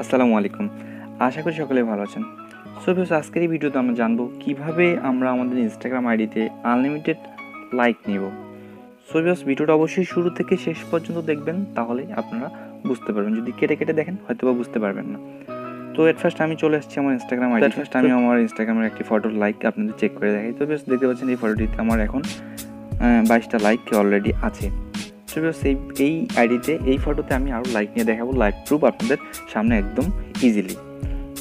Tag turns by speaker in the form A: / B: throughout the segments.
A: আসসালামু আলাইকুম। আশা করি সকলে ভালো আছেন। সো ভিউয়ার্স, আজকের এই ভিডিওতে আমরা জানবো কিভাবে আমরা আমাদের ইনস্টাগ্রাম আইডিতে আনলিমিটেড লাইক নিব। সো ভিউয়ার্স, ভিডিওটা অবশ্যই শুরু থেকে শেষ পর্যন্ত দেখবেন, তাহলে আপনারা বুঝতে পারবেন। যদি কেটে কেটে দেখেন হয়তোবা বুঝতে পারবেন না। তো এট ফার্স্ট আমি চলে এসেছি আমার ইনস্টাগ্রাম আইডি। ফার্স্ট আমি আমার ইনস্টাগ্রামের একটি ফটোর লাইক আপনাদের চেক করে দেখাই। তো ভিউয়ার্স, দেখতে পাচ্ছেন এই ফটোটিতে আমার এখন 22টা লাইক অলরেডি আছে। সো ভিউয়ার্স, এই আইডিতে এই ফটোতে আমি আরও লাইক নিয়ে দেখাবো, লাইভ প্রুফ আপনাদের সামনে একদম ইজিলি।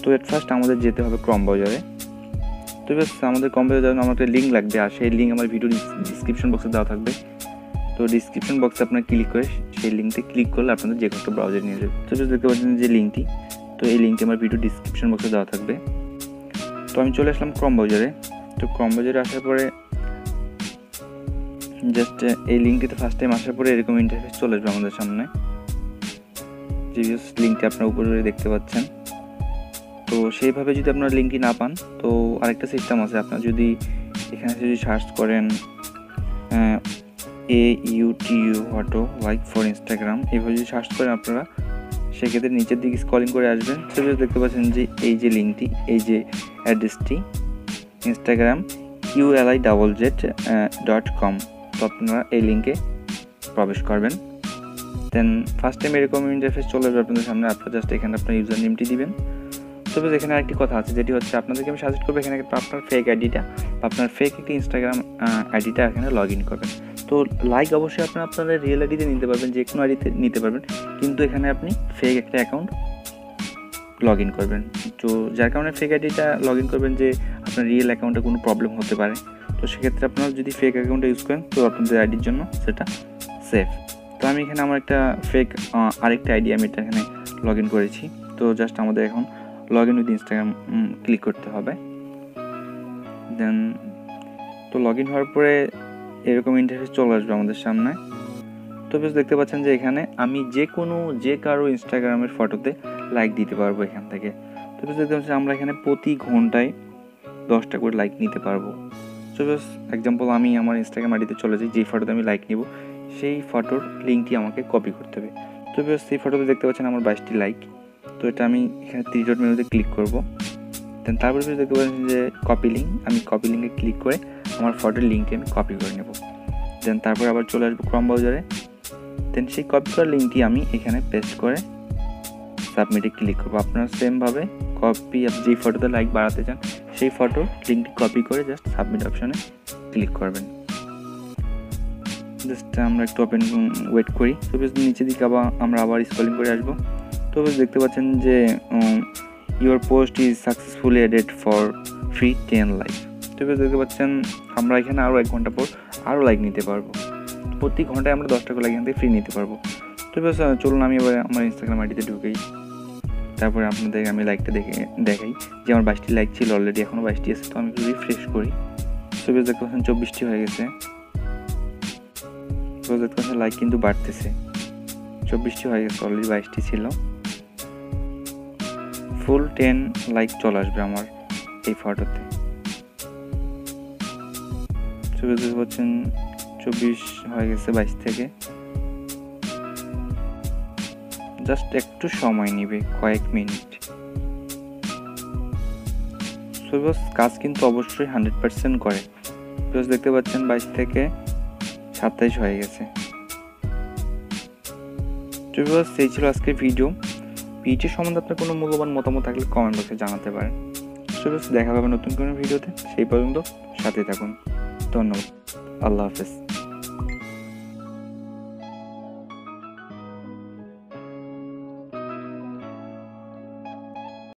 A: তো এট ফার্স্ট আমাদের যেতে হবে ক্রম ব্রাউজারে। তো ভিউয়ার্স, আমাদের ক্রম ব্রাউজারে আমার একটা লিঙ্ক লাগবে, আর সেই লিঙ্ক আমার ভিডিও ডিসক্রিপশন বক্সে দেওয়া থাকবে। তো ডিসক্রিপশন বক্সে আপনারা ক্লিক করে সেই লিঙ্কতে ক্লিক করলে আপনাদের যে কোনো একটা ব্রাউজার নিয়ে যাবে। তো ভিউয়ার্স, দেখতে পাচ্ছেন যে লিঙ্কটি, তো এই লিঙ্কটি আমার ভিডিও ডিসক্রিপশন বক্সে দেওয়া থাকবে। তো আমি চলে আসলাম ক্রম ব্রাউজারে। তো ক্রম ব্রাউজারে আসার পরে জাস্ট এই লিঙ্কটিতে ফার্স্ট টাইম আসার পরে এরকম ইন্টারফেস চলে আসবে আমাদের সামনে। যে লিঙ্কটি আপনারা উপরে দেখতে পাচ্ছেন। তো সেইভাবে যদি আপনারা লিঙ্কটি না পান, তো আরেকটা সিস্টেম আছে। আপনারা যদি এখানে যদি সার্চ করেন AUTU auto like for Instagram, এইভাবে যদি সার্চ করেন আপনারা, সেক্ষেত্রে নিচের দিকে স্ক্রলিং করে আসবেন। সেভাবে দেখতে পাচ্ছেন যে এই যে লিঙ্কটি, এই যে অ্যাড্রেসটি ইনস্টাগ্রাম ULIZZ.com। তো আপনারা এই লিঙ্কে প্রবেশ করবেন। দেন ফার্স্ট টাইম এরকম ইন্টারফেস চলে আসবে আপনাদের সামনে। আপনারা জাস্ট এখানে আপনার ইউজার নেমটি দিবেন। তবে এখানে আরেকটি কথা আছে, যেটি হচ্ছে আপনাদেরকে আমি সাজেস্ট করবো এখানে আপনার ফেক আইডিটা, আপনার ফেক একটি ইনস্টাগ্রাম আইডিটা এখানে লগ ইন করবেন। তো লাইক অবশ্যই আপনাদের রিয়েল আইডিতে নিতে পারবেন, যে কোনো আইডিতে নিতে পারবেন, কিন্তু এখানে আপনি ফেক একটা অ্যাকাউন্ট লগ ইন করবেন। তো যার কারণে ফেক আইডিটা লগ ইন করবেন, যে আপনার রিয়েল অ্যাকাউন্টে কোনো প্রবলেম হতে পারে। তো সেক্ষেত্রে আপনারা যদি ফেক অ্যাকাউন্টটা ইউজ করেন, তো আপনাদের আইডির জন্য সেটা সেফ। তো আমি এখানে আমার একটা ফেক আরেকটা আইডি আমি এটা এখানে লগ ইন করেছি। তো জাস্ট আমাদের এখন log in with Instagram click করতে হবে। দেন তো লগ ইন হওয়ার পরে এরকম ইন্টারফেস চলে আসবে আমাদের সামনে। তো বেশ দেখতে পাচ্ছেন যে এখানে আমি যে কারো ইনস্টাগ্রামের ফটোতে লাইক দিতে পারবো এখান থেকে। তো বেশ দেখতে পাচ্ছেন আমরা এখানে প্রতি ঘন্টায় 10টা করে লাইক নিতে পারবো। তো বেশ এক্সাম্পল, আমি আমার ইনস্টাগ্রাম আইডিতে চলে যাই, যেই ফটোতে আমি লাইক নিব সেই ফটোর লিঙ্কটি আমাকে কপি করতে হবে। তো বেশ সেই ফটোতে দেখতে পাচ্ছেন আমার 22টি লাইক। তো এটা আমি এখানে 3 ডট মেনুতে ক্লিক করব। দেন তারপরে দেখতে পাচ্ছেন যে কপি লিঙ্ক, আমি কপি লিঙ্কে ক্লিক করে আমার ফটোর লিঙ্কটি আমি কপি করে নেব। দেন তারপর আবার চলে আসবো ক্রম ব্রাউজারে। দেন সেই কপি করা লিঙ্কটি আমি এখানে পেস্ট করে সাবমিটে ক্লিক করবো। আপনারা সেমভাবে কপি, আপনি যেই ফটোতে লাইক বাড়াতে চান সেই ফটোর লিঙ্কটি কপি করে জাস্ট সাবমিট অপশনে ক্লিক করবেন। জাস্ট আমরা একটু ওয়েট করি। তো বেশ নিচের দিকে আমরা আবার স্ক্রলিং করে আসবো। তো বেশ দেখতে পাচ্ছেন যে your post is successfully added for free 10 like. তো বেশ দেখতে পাচ্ছেন আমরা এখানে আরও 1 ঘন্টা পর আরও লাইক নিতে পারবো। প্রতি ঘন্টায় আমরা 10টা করে লাইক এখান থেকে ফ্রি নিতে পারবো। তো বেশ চলুন আমি এবার আমার ইনস্টাগ্রাম আইডিতে ঢুকেই। তারপরে আপনাদের আমি লাইকটা দেখাই যে আমার 22টি লাইক ছিল অলরেডি, এখনও 22টি আছে। তো আমি একটু রিফ্রেশ করি। তো বেশ দেখতে পাচ্ছেন 24টি হয়ে গেছে। তো দেখতে পাচ্ছেন লাইক কিন্তু বাড়তেছে, 24টি হয়ে গেছে, অলরেডি 22টি ছিল। ফুল 10 লাইক চলে আসবে আমার এই ফটোতে। তো দেখতে পাচ্ছেন 24 হয়ে গেছে 22 থেকে। জাস্ট একটু সময় নেবে, কয়েক মিনিট। সো কাজ কিন্তু অবশ্যই 100% করে। দেখতে পাচ্ছেন 22 থেকে 27 হয়ে গেছে। তো সেই ছিল আজকের ভিডিও সম্বন্ধে আপনার কোনো মূল্যবান মতামত থাকলে কমেন্ট বক্সে জানাতে পারেন। সো দেখা হবে নতুন কোনো ভিডিওতে, সেই পর্যন্ত সাথে থাকুন। ধন্যবাদ। আল্লাহ হাফেজ।